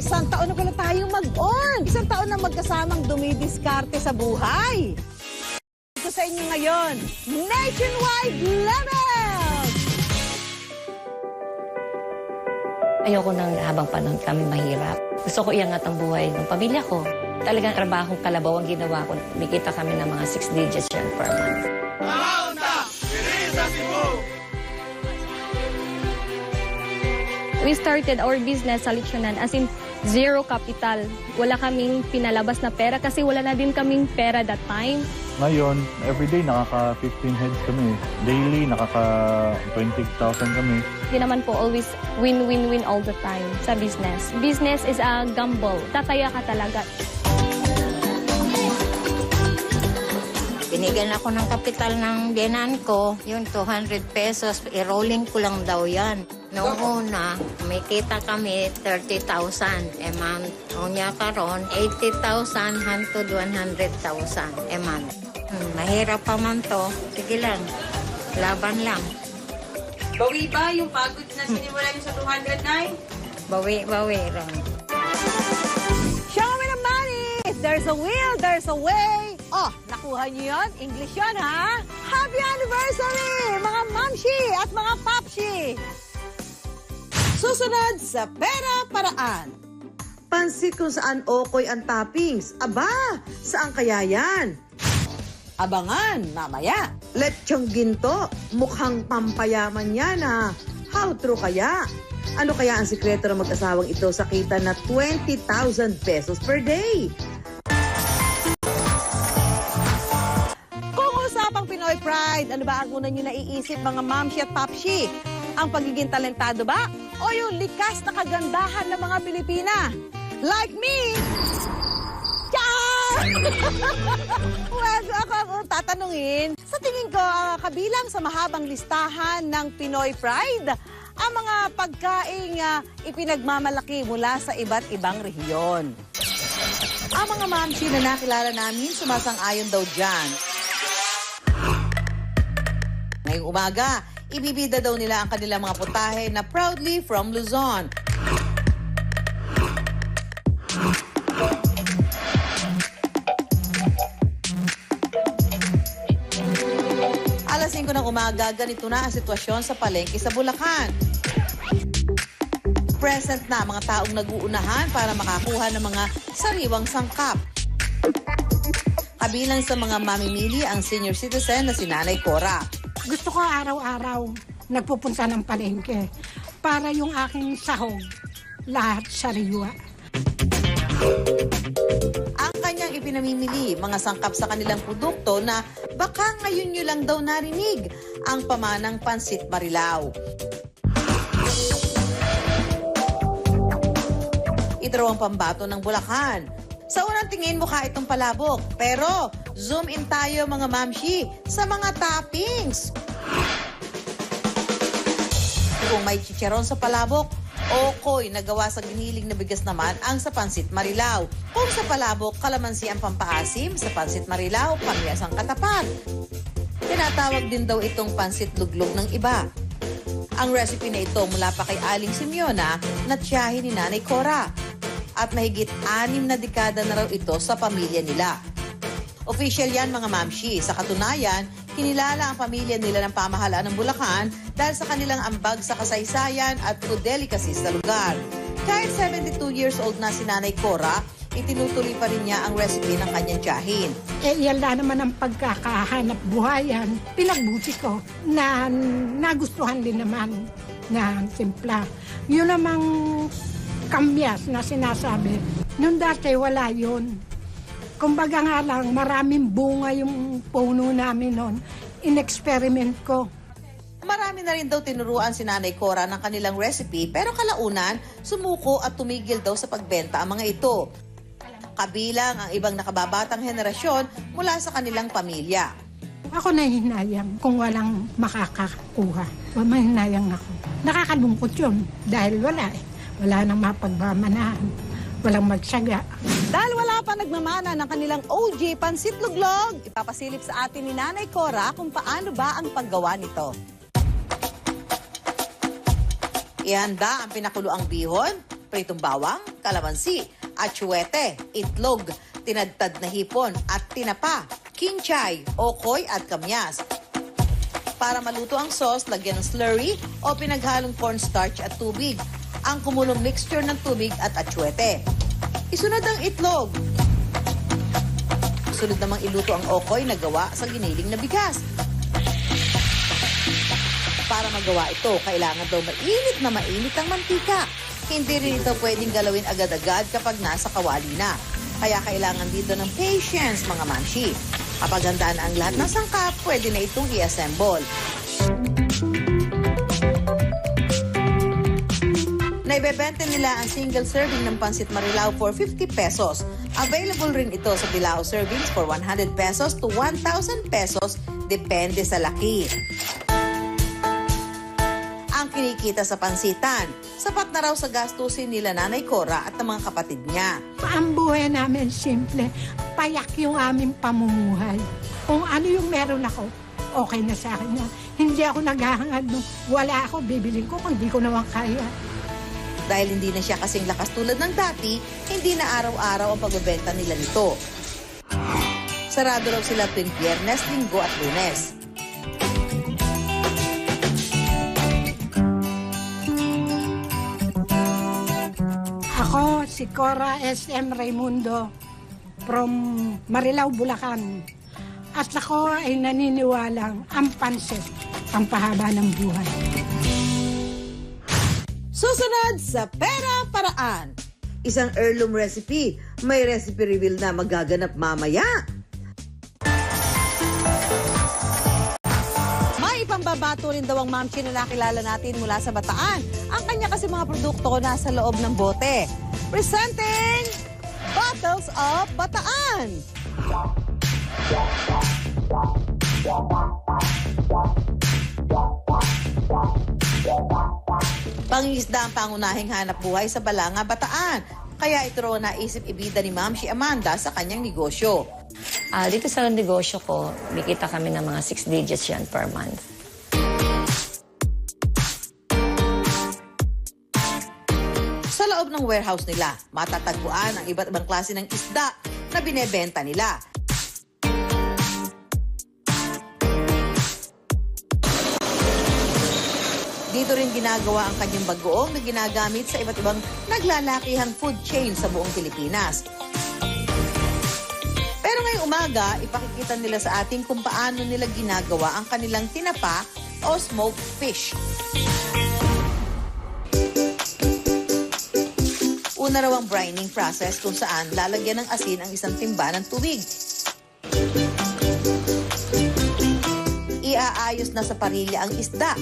Isang taon na pala tayong mag-on. Isang taon na magkasamang dumidiskarte sa buhay. Ito sa inyo ngayon, Nationwide Level! Ayoko nang habang panahon kami mahirap. Gusto ko iangat ang buhay ng pamilya ko. Talagang trabahong kalabaw ang ginawa ko. Mikita kami ng mga 6 digits yan per month. We started our business sa Lechonan as in zero capital. Wala kaming pinalabas na pera kasi wala na din kaming pera that time. Ngayon, everyday nakaka-15 heads kami. Daily, nakaka-20,000 kami. Hindi naman po always win-win-win all the time sa business. Business is a gamble. Tataya ka talaga. Binigyan ako ng kapital ng biyanan ko, yung 200 pesos, i-rolling ko lang daw yan. Noong una, may kita kami 30,000 a month. O niya karon 80,000 hangtod 100,000 a month. Mahirap pa man to. Sige lang, laban lang. Bawi ba yung pagod na sinimula niyo sa 209? Bawi lang. Show me the money! If there's a will, there's a way. Oh, nakuha niyo yun? English yun, ha? Happy anniversary, mga mamshi at mga papshi! Susunod sa Pera Paraan. Pansit kung saan okoy ang toppings. Aba, saan kaya yan? Abangan mamaya. Lechong ginto, mukhang pampayaman yan ha. How true kaya? Ano kaya ang sikreto ng mag-asawang ito sa kita na 20,000 pesos per day? Kung usapang Pinoy Pride, ano ba ang una nyo naiisip mga mamshi at papshi? Ang pagiging talentado ba? O yung likas na kagandahan ng mga Pilipina? Like me! Char! Well, ako ang tatanungin. Sa tingin ko, kabilang sa mahabang listahan ng Pinoy Pride, ang mga pagkaing ipinagmamalaki mula sa iba't ibang rehiyon. Ang mga mamshi na nakilala namin, sumasang-ayon daw dyan. Ngayong umaga, ibibida daw nila ang kanilang mga putahe na proudly from Luzon. Alas 5 ng umaga, ganito na ang sitwasyon sa palengke sa Bulacan. Present na mga taong nag-uunahan para makakuha ng mga sariwang sangkap. Kabilang sa mga mamimili ang senior citizen na si Nanay Cora. Gusto ko araw-araw nagpupunta ng palengke para yung aking sahog lahat sariwa. Ang kanyang ipinamimili, mga sangkap sa kanilang produkto na baka ngayon nyo lang daw narinig, ang pamanang Pansit Marilao. Ito raw ang pambato ng Bulacan. Sa unang tingin, mukha itong palabok. Pero, zoom in tayo mga mamshi sa mga toppings. Kung may chicharon sa palabok, okoy na gawa sa giniling na bigas naman ang sa Pansit Marilao. Kung sa palabok, kalamansi ang pampaasim, sa Pansit Marilao, pamyas ang katapat. Tinatawag din daw itong pansit luglog ng iba. Ang recipe na ito mula pa kay Aling Simeona na tiyahin ni Nanay Cora. At mahigit 6 na dekada na raw ito sa pamilya nila. Official yan mga mamshi. Sa katunayan, kinilala ang pamilya nila ng pamahalaan ng Bulacan dahil sa kanilang ambag sa kasaysayan at food delicacies sa lugar. Kahit 72 years old na si Nanay Cora, itinutuloy pa rin niya ang recipe ng kanyang tiyahin. Yan naman ang pagkakahanap buhayan. Pinagbuti ko na nagustuhan din naman na simpla. Yun namang kamyas na sinasabi. Noon dati wala yun. Kumbaga nga lang, maraming bunga yung puno namin noon. In-experiment ko. Marami na rin daw tinuruan si Nanay Cora ng kanilang recipe pero kalaunan, sumuko at tumigil daw sa pagbenta ang mga ito. Kabilang ang ibang nakababatang henerasyon mula sa kanilang pamilya. Ako nahihinayang kung walang makakakuha. Mahihinayang ako. Nakakalungkot yun dahil wala eh. Wala nang mapagmamanahan. Walang magsaga. Dahil wala pa nagmamana ng kanilang OG Pansit Luglog, ipapasilip sa atin ni Nanay Cora kung paano ba ang paggawa nito. Ihanda ang pinakuloang bihon, pritong bawang, kalamansi, atsuete, itlog, tinadtad na hipon at tinapa, kinchay, okoy at kamyas. Para maluto ang sauce, lagyan ng slurry o pinaghalong cornstarch at tubig. Ang kumulong mixture ng tubig at atsuete. Isunod ang itlog. Sunod namang iluto ang okoy na gawa sa giniling na bigas. Para magawa ito, kailangan daw mainit ang mantika. Hindi rin ito pwedeng galawin agad-agad kapag nasa kawali na. Kaya kailangan dito ng patience, mga mamshi. Kapag handa na ang lahat ng sangkap, pwede na itong i-assemble. Naibebenta nila ang single serving ng Pansit Marilao for 50 pesos. Available rin ito sa Bilao servings for 100 pesos to 1,000 pesos, depende sa laki. Ang kinikita sa pansitan, sapat na raw sa gastusin nila Nanay Cora at ng mga kapatid niya. Ang buhay namin simple, payak yung aming pamumuhay. Kung ano yung meron ako, okay na sa akin yan. Hindi ako naghahangad nung wala ako, bibiling ko kung di ko naman kaya. Dahil hindi na siya kasing lakas tulad ng dati, hindi na araw-araw ang pagbebenta nila nito. Sarado raw sila tuwing Biyernes, Linggo at Lunes. Ako, si Cora SM Raimundo from Marilao, Bulacan. At ako ay naniniwalang ang pansit, ang pahaba ng buhay. Susunod sa Pera Paraan. Isang heirloom recipe. May recipe reveal na magaganap mamaya. May ipambabato rin daw ang mamchi na nakilala natin mula sa Bataan. Ang kanya kasi mga produkto nasa loob ng bote. Presenting Bottles of Bataan. Pangingisda ang pangunahing hanap buhay sa Balanga, Bataan. Kaya ito raw naisip ibida ni Ma'am si Amanda sa kanyang negosyo. Dito sa negosyo ko, bikita kami ng mga 6 digits yan per month. Sa loob ng warehouse nila, matatagpuan ang iba't ibang klase ng isda na binebenta nila. Dito rin ginagawa ang kanyang bagoong na ginagamit sa iba't ibang naglalakihang food chain sa buong Pilipinas. Pero ngayong umaga, ipakikita nila sa atin kung paano nila ginagawa ang kanilang tinapa o smoked fish. Una raw ang brining process kung saan lalagyan ng asin ang isang timba ng tubig. Iaayos na sa parilya ang isda.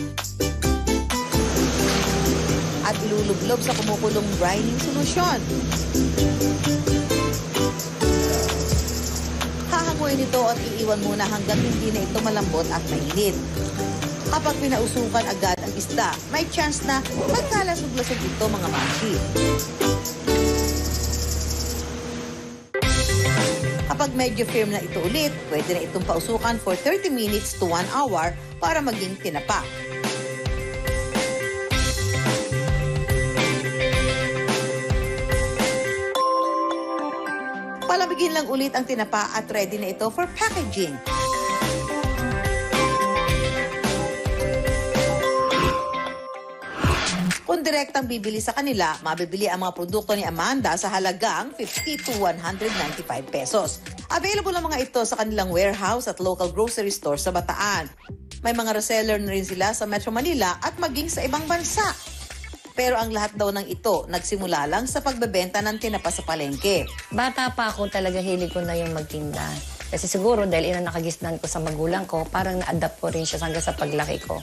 At ilulublob sa kumukulong brining solusyon. Hahanguin ito at iiwan muna hanggang hindi na ito malambot at mainit. Kapag pinausukan agad ang isda, may chance na magkalasog-lasog ito, mga mamshi. Kapag medyo firm na ito ulit, pwede na itong pausukan for 30 minutes to 1 hour para maging tinapa. Palamigin lang ulit ang tinapa at ready na ito for packaging. Kung direktang bibili sa kanila, mabibili ang mga produkto ni Amanda sa halagang 50 to 195 pesos. Available ang mga ito sa kanilang warehouse at local grocery store sa Bataan. May mga reseller na rin sila sa Metro Manila at maging sa ibang bansa. Pero ang lahat daw ng ito nagsimula lang sa pagbebenta ng tinapa sa palengke. Bata pa ako, talaga hilig ko na yung magtinda. Kasi siguro dahil nakagisnan ko sa magulang ko, parang na-adapt ko rin siya hanggang sa paglaki ko.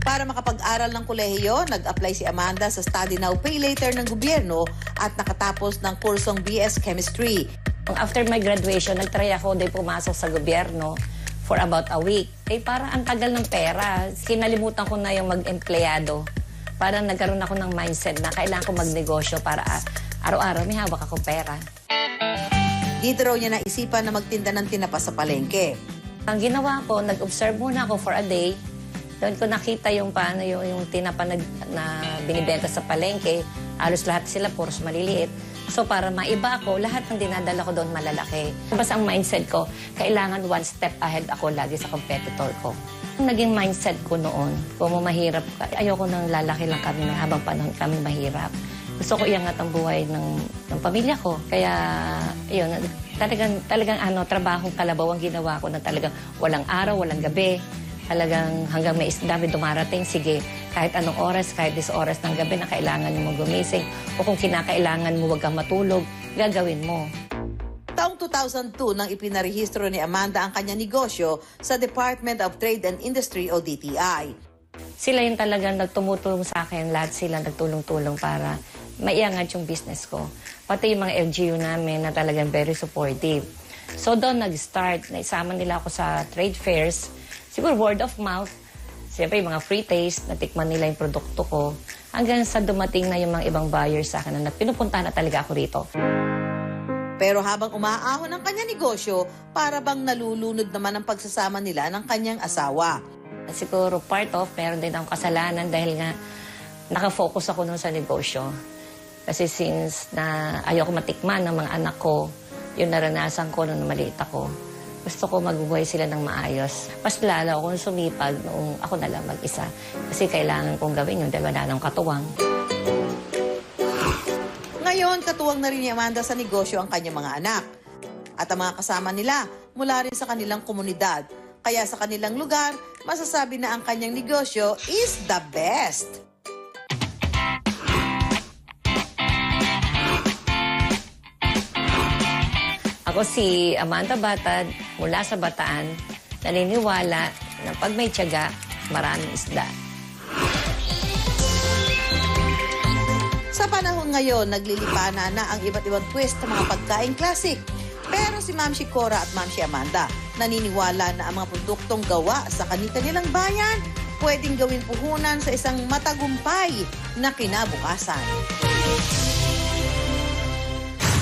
Para makapag-aral ng kolehiyo, nag-apply si Amanda sa Study Now, Pay Later ng gobyerno at nakatapos ng kursong BS Chemistry. After my graduation, nag-try ako din pumasok sa gobyerno for about a week. Parang ang tagal ng pera. Kinalimutan ko na yung mag-empleyado. Parang nagkaroon ako ng mindset na kailangan ko magnegosyo para araw-araw may hawak ako pera. Dito raw niya naisipan na magtinda ng tinapa sa palengke. Ang ginawa ko, nag-observe muna ako for a day. Doon ko nakita yung paano yung tinapa na binibenta sa palengke Halos lahat sila puros maliliit. So para maiba ako, lahat ng dinadala ko doon malalaki. Basta ang mindset ko, kailangan one step ahead ako lagi sa competitor ko. Ang naging mindset ko noon, kung mahirap ka, ayoko nang lalaki lang kami na habang panahon kami mahirap. Gusto ko iangat ang buhay ng pamilya ko. Kaya, yun, talagang trabahong kalabaw ang ginawa ko na talagang walang araw, walang gabi. Talagang hanggang may dami dumarating, sige, kahit anong oras, kahit 10 oras ng gabi na kailangan mo gumising o kung kinakailangan mo wag kang matulog, gagawin mo. Taong 2002 nang ipinarehistro ni Amanda ang kanyang negosyo sa Department of Trade and Industry o DTI. Sila yung talagang nagtumutulong sa akin, lahat sila nagtulong-tulong para maiangat yung business ko. Pati yung mga LGU namin na talagang very supportive. So doon nag-start, naisama nila ako sa trade fairs. Siguro word of mouth. Siyempre yung mga free taste, natikman nila yung produkto ko. Hanggang sa dumating na yung mga ibang buyers sa akin na pinupuntahan na talaga ako rito. Pero habang umaahon ang kanyang negosyo, para bang nalulunod naman ang pagsasama nila ng kanyang asawa. Siguro part of, meron din akong kasalanan dahil nga nakafocus ako nun sa negosyo. Kasi since na ayoko matikman ng mga anak ko, yung naranasan ko nung maliit ako, gusto ko magbubuhay sila ng maayos. Mas lalo akong sumipag noong ako na lang mag-isa. Kasi kailangan kong gawin yung dalawa na ng katuwang. Ngayon, katuwang na rin ni Amanda sa negosyo ang kanyang mga anak. At ang mga kasama nila mula rin sa kanilang komunidad. Kaya sa kanilang lugar, masasabi na ang kanyang negosyo is the best. Ako si Amanda Batad, mula sa Bataan, naniniwala na pag may tiyaga, maraming isda. Sa panahon ngayon, naglilipana na ang iba't ibang twist sa mga pagkaing classic. Pero si Ma'am Shi Cora at Ma'am Shi Amanda, naniniwala na ang mga produktong gawa sa kanilang bayan, pwedeng gawin puhunan sa isang matagumpay na kinabukasan.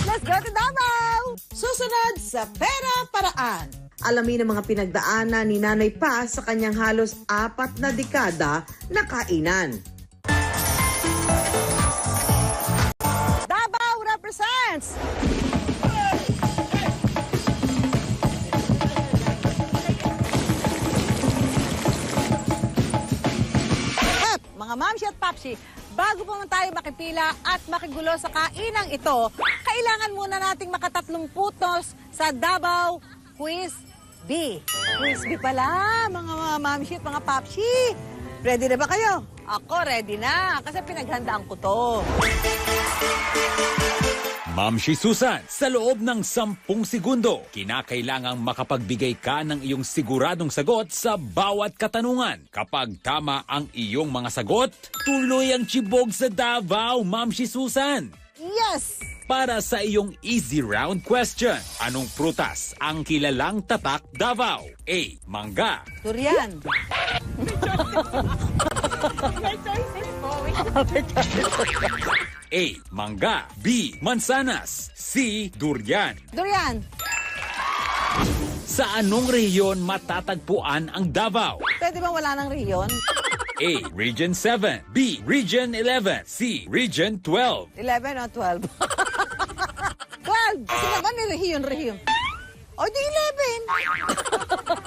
Let's go to Davao! Susunod sa Pera Paraan. Alamin ang mga pinagdaanan ni Nanay Paz sa kanyang halos 4 na dekada na kainan. Davao represents! Mga Mamshi at Papshi, bago pa man tayo makipila at makigulo sa kainang ito, kailangan muna nating makatatlong putos sa Davao Quiz B. Quiz B pala, mga Mamshi at mga Papshi. Ready na ba kayo? Ako ready na, kasi pinaghandaan ko to. Mamshi Susan, sa loob ng 10 segundo, kinakailangang makapagbigay ka ng iyong siguradong sagot sa bawat katanungan. Kapag tama ang iyong mga sagot, tuloy ang chibog sa Davao, Mamshi Susan. Yes! Para sa iyong easy round question, anong prutas ang kilalang tatak Davao? A. Mangga. Durian. A. Mangga. B. Mansanas. C. Durian. Durian. Sa anong rehiyon matatagpuan ang Davao? Pwede ba wala ng rehiyon? A. Region 7. B. Region 11. C. Region 12. 11 o 12? 12! Kasi naman ni rehiyon. O di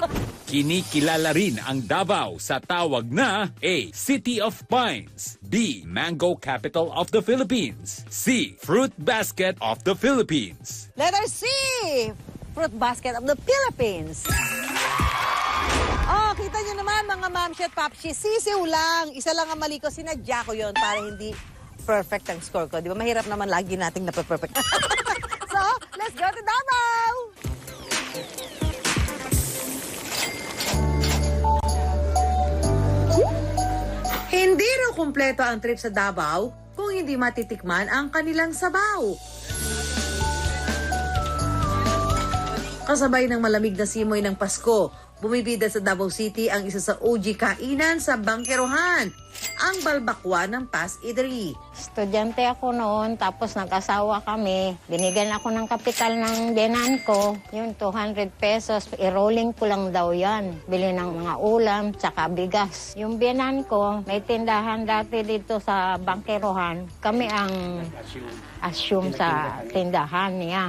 11! Kinikilala rin ang Davao sa tawag na A. City of Pines. B. Mango Capital of the Philippines. C. Fruit Basket of the Philippines. Letter C! Fruit Basket of the Philippines. Oh, kita nyo naman mga Mamshi at Papshi, sisiw lang. Isa lang ang mali ko, sinadya ko yon para hindi perfect ang score ko. Di ba mahirap naman lagi nating nape-perfect. So, let's go to Davao! Hindi raw kumpleto ang trip sa Davao kung hindi matitikman ang kanilang sabaw. Kasabay ng malamig na simoy ng Pasko, bumibida sa Davao City ang isa sa OG kainan sa Bangkerohan. ang balbakwa ng Paz Eatery. Estudyante ako noon, tapos nag-asawa kami. Binigyan ako ng kapital ng biyenan ko, yung 200 pesos. I-rolling ko lang daw yan. Bili ng mga ulam, tsaka bigas. Yung biyenan ko, may tindahan dati dito sa Bangkerohan. Kami ang assume sa tindahan niya.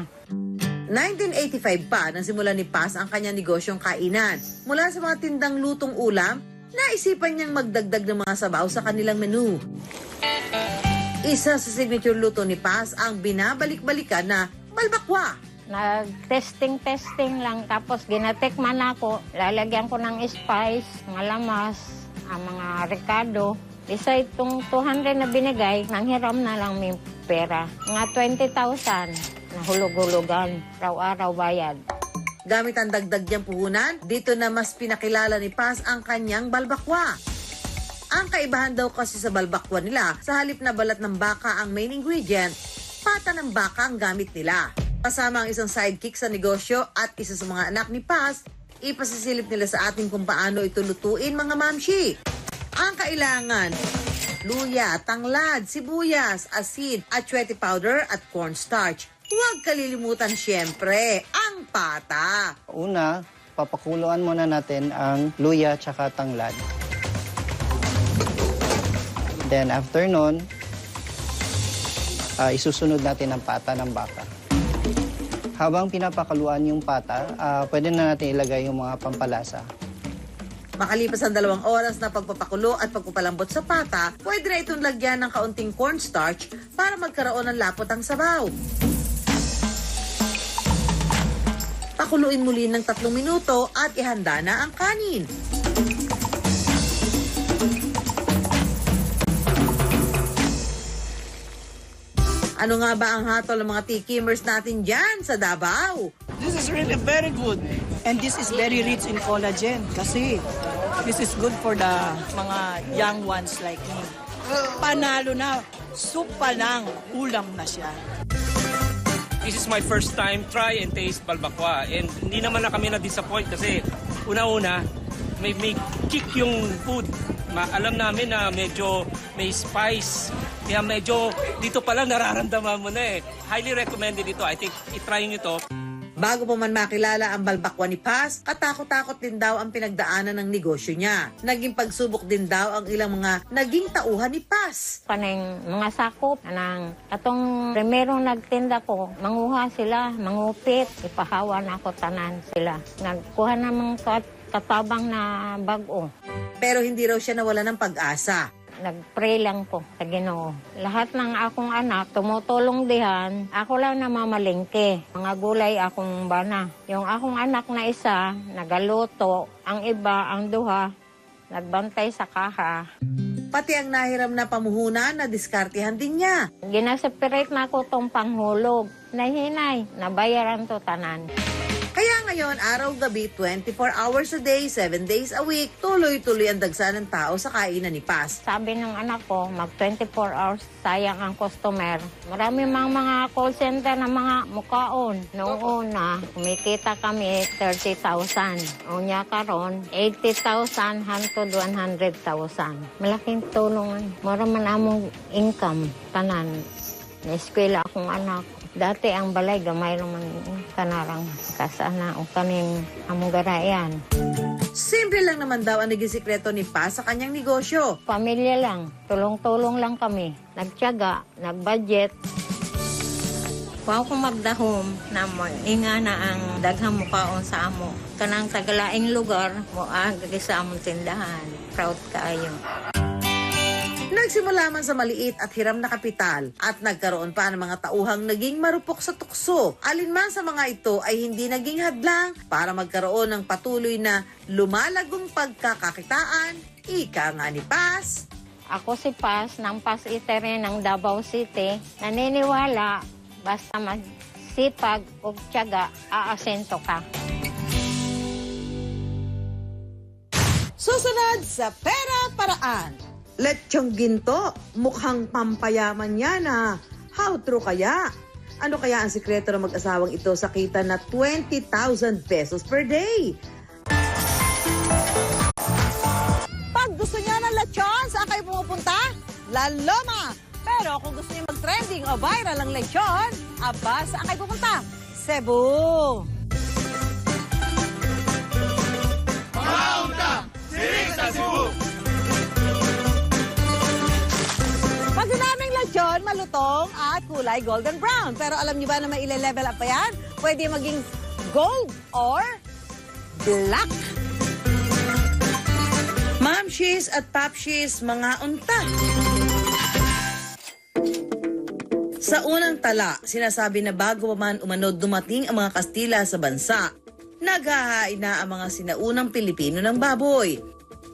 1985 pa nang simulan ni Paz ang kanyang negosyong kainan. Mula sa mga tindang lutong ulam, naisipan niyang magdagdag ng mga sabaw sa kanilang menu. Isa sa signature luto ni Paz ang binabalik-balikan na balbakwa. Nag-testing lang, tapos ginatikman ako. Lalagyan ko ng spice, mga lamas, ang mga rekado. Isa itong 200 na binigay, nanghiram na lang may pera. Mga 20,000 na hulog-hulugan, raw-araw bayad. Gamit ang dagdag niyang puhunan, dito na mas pinakilala ni Paz ang kanyang balbakwa. Ang kaibahan daw kasi sa balbakwa nila, sa halip na balat ng baka ang main ingredient, pata ng baka ang gamit nila. Kasama ang isang sidekick sa negosyo at isa sa mga anak ni Paz, ipasisilip nila sa atin kung paano ito lutuin, mga mamshi. Ang kailangan, luya, tanglad, sibuyas, asin, atsuete powder at cornstarch. Huwag kalilimutan siyempre ang pata. Una, papakuluan muna natin ang luya tsaka tanglad. Then after nun, isusunod natin ang pata ng baka. Habang pinapakaluan yung pata, pwede na natin ilagay yung mga pampalasa. Makalipas ang 2 oras na pagpapakulo at pagpapalambot sa pata, pwede na itong lagyan ng kaunting cornstarch para magkaroon ng lapot ang sabaw. Pakuluin muli ng 3 minuto at ihanda na ang kanin. Ano nga ba ang hatol ng mga tikimers natin dyan sa Davao? This is really very good. And this is very rich in collagen kasi this is good for the mga young ones like me. Panalo na, soup pa lang, ulam na siya. This is my first time try and taste balbakwa. And hindi naman na kami na-disappoint kasi una-una, may kick yung food. Alam namin na medyo may spice. Kaya medyo dito pa lang nararamdaman mo na eh. Highly recommended ito. I think itry nyo ito. Bago pa man makilala ang balbakwa ni Paz, katakot-takot din daw ang pinagdaanan ng negosyo niya. Naging pagsubok din daw ang ilang mga naging tauhan ni Paz. Panay mga sakop ng atong primerong nagtinda ko, manguha sila, mangupit, ipahawa na ako tanan sila. Nagkuha namang katabang na bago. Pero hindi raw siya nawala ng pag-asa. Nag-pray lang ko sa Ginoo. Lahat ng akong anak, tumutulong dihan, ako lang namamalingke. Mga gulay akong bana. Yung akong anak na isa, nagaluto. Ang iba, ang duha, nagbantay sa kaha. Pati ang nahiram na pamuhunan na diskartehan din niya. Ginaseparate na ako tong panghulog. Nahinay, nabayaran to tanan. Kaya ngayon, araw-gabi, 24 hours a day, 7 days a week, tuloy-tuloy ang dagsa ng tao sa kainan ni Paz. Sabi ng anak ko, mag 24 hours, sayang ang customer. Marami mga call center na mga mukaon. Noong una, kumikita kami 30,000. Unya karon 80,000 hangtod 100,000. Malaking tulong. Mara man among income, tanan. Na-eskwela akong anak. Dati ang balay, gamay naman kanarang kasana o kaning among garayan. Simple lang naman daw ang naging sikreto ni Paz sa kanyang negosyo. Pamilya lang, tulong-tulong lang kami. Nagtiyaga, nagbudget. Wow kung magdahom na mo, inga na ang daghang mukaon sa amo. Kanang tagalaing lugar, mo agad sa among tindahan. Proud kaayo. Nagsimula man sa maliit at hiram na kapital at nagkaroon pa ng mga tauhang naging marupok sa tukso. Alinman sa mga ito ay hindi naging hadlang para magkaroon ng patuloy na lumalagong pagkakakitaan. Ika nga ni Paz. Ako si Paz ng Paz Eatery ng Davao City. Naniniwala basta magsipag o tiyaga, aasento ka. Susunod sa Pera Paraan. Lechong ginto, mukhang pampayaman yan ah. How true kaya? Ano kaya ang sikreto ng mag-asawang ito sa kita na 20,000 pesos per day? Pag gusto niya ng lechon, saan kayo pumupunta? La Loma. Pero kung gusto niyo mag-trending o viral ang lechon, aba, saan kayo pupunta? Cebu. Pag sinaming lechon, malutong at kulay golden brown. Pero alam niyo ba na may ile-level up pa yan? Pwede maging gold or black. Mamshis at papshis, mga unta. Sa unang tala, sinasabi na bago pa man umanod dumating ang mga Kastila sa bansa, naghahain na ang mga sinaunang Pilipino ng baboy.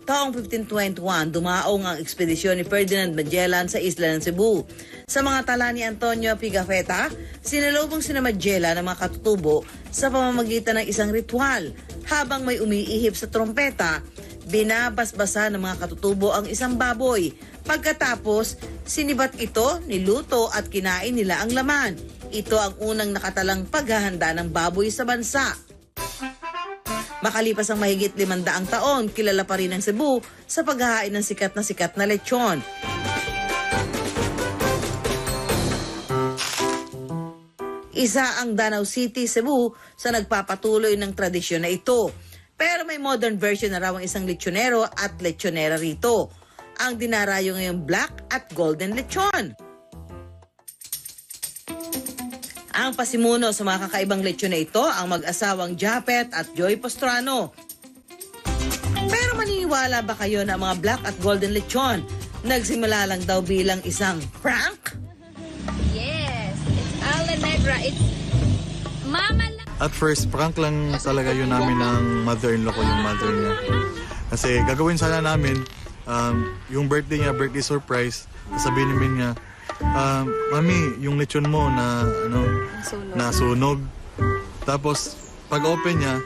Taong 1521, dumaong ang ekspedisyon ni Ferdinand Magellan sa isla ng Cebu. Sa mga tala ni Antonio Pigafetta, sinalubong sina Magellan ng mga katutubo sa pamamagitan ng isang ritual. Habang may umiihip sa trompeta, binabasbasa ng mga katutubo ang isang baboy. Pagkatapos, sinibat ito, niluto at kinain nila ang laman. Ito ang unang nakatalang paghahanda ng baboy sa bansa. Makalipas ang mahigit 500 taon, kilala pa rin ang Cebu sa paghahain ng sikat na lechon. Isa ang Danau City, Cebu sa nagpapatuloy ng tradisyon na ito. Pero may modern version na raw ang isang lechonero at lechonera rito. Ang dinarayo ngayong black at golden lechon. Ang pasimuno sa mga kakaibang lechon na ito ang mag-asawang Japet at Joy Pastrano. Pero maniniwala ba kayo na ang mga black at golden lechon nagsimula lang daw bilang isang prank? Yes, it's Ala Negra. It's Mama lang. At first, prank lang talaga yun namin ng mother-in-law ko, yung mother niya. Kasi gagawin sana namin, yung birthday niya, birthday surprise, sabihin namin niya, Mami, yung lechon mo na nasunog. Tapos pag open niya,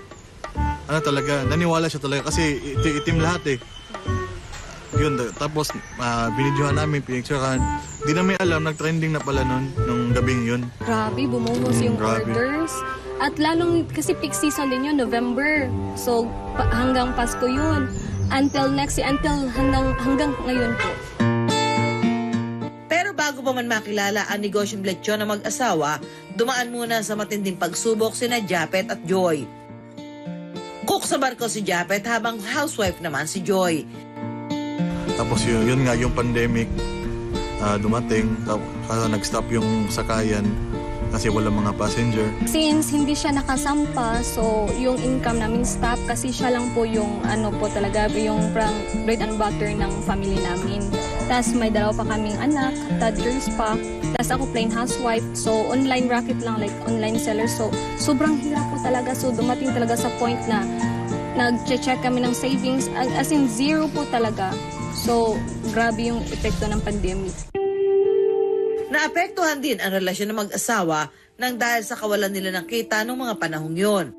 naniwala siya talaga kasi itim lahat eh. Yun, tapos binidyohan namin, pinicturehan. Di namin alam, nag-trending na pala nung gabing yun. Grabe, bumungos yung orders. At lalong, kasi peak season din yun, November. So, hanggang Pasko yun. Hanggang ngayon po. Pero bago pa man makilala ang negosyong lechon ng mag-asawa, dumaan muna sa matinding pagsubok sina Japet at Joy. Cook sa barko si Japet habang housewife naman si Joy. Tapos yun nga, yung pandemic dumating, nag-stop yung sakayan kasi wala mga passenger. Since hindi siya nakasampa, so yung income namin stop kasi siya lang po yung yung bread and butter ng family namin. Tapos may dalawa pa kaming anak, toddlers pa. Tapos ako plain housewife, so online racket lang, like online seller. So sobrang hirap po talaga. So dumating talaga sa point na nag-check kami ng savings, as in zero po talaga. So grabe yung epekto ng pandemic. Naapektuhan din ang relasyon ng mag-asawa nang dahil sa kawalan nila ng kita noong mga panahong yon.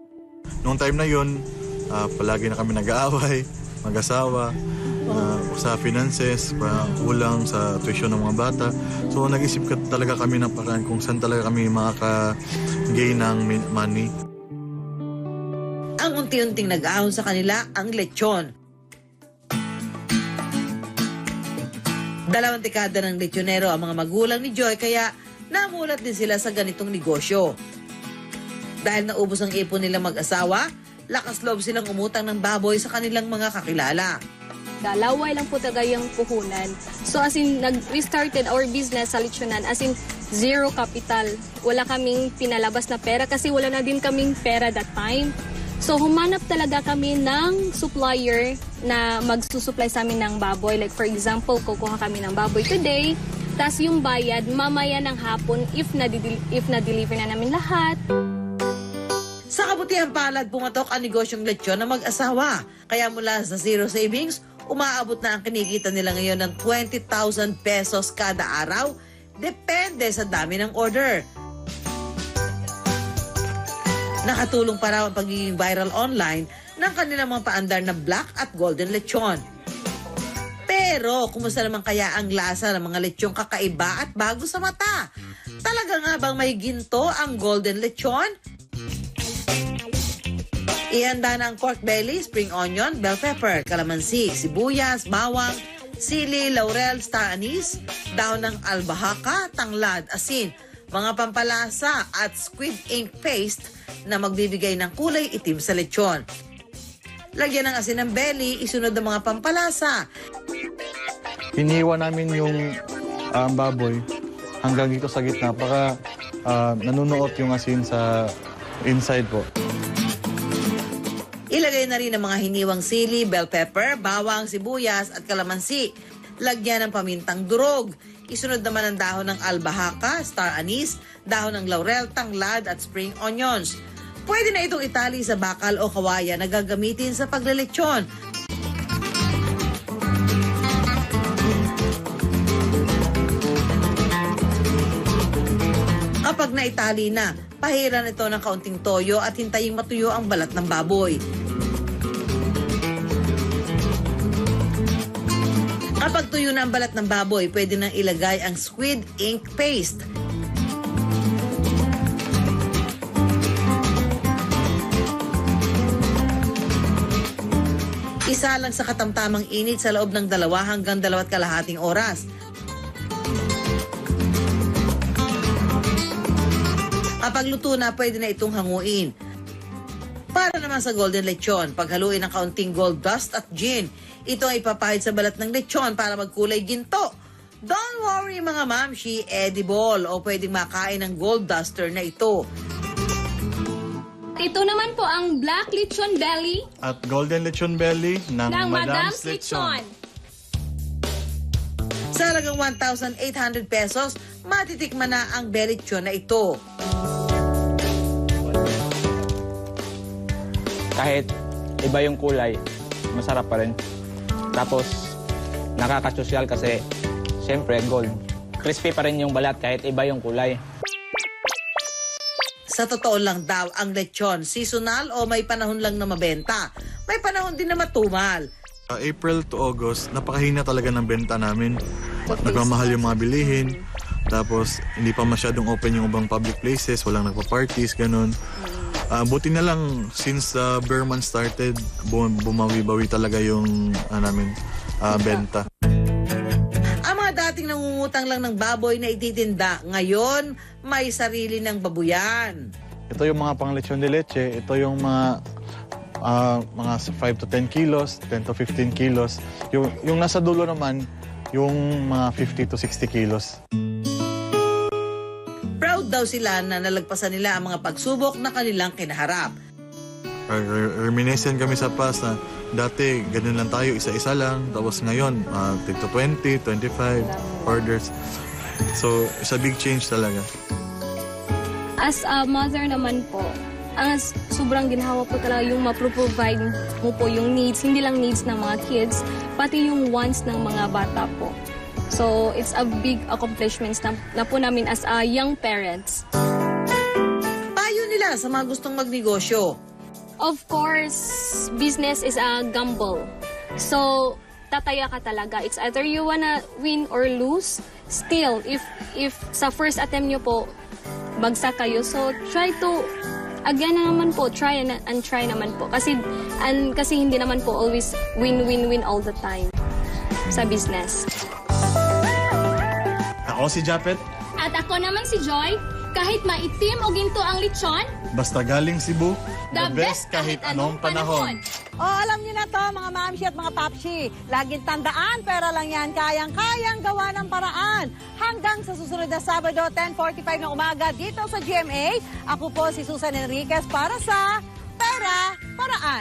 Noong time na yun, palagi na kami nag-aaway, mag-asawa, sa finances, kulang sa tuition ng mga bata. So nag-isip talaga kami ng paraan kung saan talaga kami makaka-gain ng money. Ang unti-unting nag-ahon sa kanila ang lechon. 2 dekada ng lechonero ang mga magulang ni Joy kaya namulat din sila sa ganitong negosyo. Dahil naubos ang ipon nilang mag-asawa, lakas loob silang umutang ng baboy sa kanilang mga kakilala. Laway lang po talaga yung puhunan. So as in, nag-restarted our business sa lechonan, as in zero capital. Wala kaming pinalabas na pera kasi wala na din kaming pera that time. So humanap talaga kami ng supplier na magsusupply sa amin ng baboy. Like for example, kukuha kami ng baboy today, tas yung bayad mamaya ng hapon if na-deliver na namin lahat. Sa kabutihang palad, pumatok ang negosyong lechon ng mag-asawa. Kaya mula sa zero savings, umaabot na ang kinikita nila ngayon ng 20,000 pesos kada araw. Depende sa dami ng order. Nakatulong pa raw ang pagiging viral online ng kanilang mga paandar na black at golden lechon. Pero, kumusta naman kaya ang lasa ng mga lechong kakaiba at bago sa mata? Talaga nga bang may ginto ang golden lechon? Ihanda na ang pork belly, spring onion, bell pepper, calamansi, sibuyas, bawang, sili, laurel, star anise, dahon ng albahaca, tanglad, asin, mga pampalasa at squid ink paste na magbibigay ng kulay itim sa lechon. Lagyan ng asin ng belly, isunod ng mga pampalasa. Hiniwa namin yung baboy hanggang dito sa gitna para nanunuot yung asin sa inside po. Ilagay na rin ang mga hiniwang sili, bell pepper, bawang, sibuyas at kalamansi. Lagyan ng pamintang durog. Isunod naman ang dahon ng albahaca, star anise, dahon ng laurel, tanglad at spring onions. Pwede na itong itali sa bakal o kawaya na gagamitin sa paglelechon. Kapag naitali na, pahiran ito ng kaunting toyo at hintaying matuyo ang balat ng baboy. Kapag tuyo na ang balat ng baboy, pwede nang ilagay ang squid ink paste. Isa lang sa katamtamang init sa loob ng 2 hanggang 2.5 oras. Kapag luto na, pwede na itong hanguin. Para naman sa golden lechon, paghaluin ng kaunting gold dust at gin. Ito ay ipapahid sa balat ng lechon para magkulay ginto. Don't worry mga mamshi, edible o pwedeng makain ng gold duster na ito. Ito naman po ang black lechon belly At golden lechon belly ng Madam's Lechon. Sa halagang 1,800 pesos, matitikman na ang belechon na ito. Kahit iba yung kulay, masarap pa rin. Tapos, nakakasosyal kasi, siyempre, gold. Crispy pa rin yung balat kahit iba yung kulay. Sa totoo lang daw, ang lechon, seasonal o may panahon lang na mabenta. May panahon din na matumal. April to August, napakahina talaga ng benta namin. Nagmamahal yung mga bilihin. Tapos, hindi pa masyadong open yung ibang public places. Walang nagpa-parties, ganun. Buti na lang, since bear month started, bumawi-bawi talaga yung namin benta. Ang mga dating nangungutang lang ng baboy na ititinda, ngayon may sarili ng babuyan. Ito yung mga pang lechon de leche. Ito yung mga 5 to 10 kilos, 10 to 15 kilos. Yung nasa dulo naman, yung mga 50 to 60 kilos. Proud daw sila na nalagpasan nila ang mga pagsubok na kanilang kinaharap. Reminiscent kami sa past na dati ganun lang tayo, isa-isa lang. Tapos ngayon, to 20, 25 orders. So, it's a big change talaga. As a mother naman po, ang sobrang ginhawa po talaga yung mapro-provide mo po yung needs, hindi lang needs ng mga kids, pati yung wants ng mga bata po. So, it's a big accomplishment na po namin as young parents. Payo nila sa mga gustong magnegosyo. Of course, business is a gamble. So, tataya ka talaga. It's either you wanna win or lose. Still, if sa first attempt nyo po, bagsak kayo. So, try to, again na naman po, try and try naman po. Kasi hindi naman po always win all the time sa business. Ako si Japet. At ako naman si Joy. Kahit maitim o ginto ang lechon, Basta galing Cebu, the best kahit anong panahon. O, alam niyo na to, mga mamshi at mga papshi. Laging tandaan, pera lang yan, kayang-kayang gawa ng paraan. Hanggang sa susunod na Sabado, 10:45 ng umaga, dito sa GMA. Ako po si Susan Enriquez para sa Pera Paraan.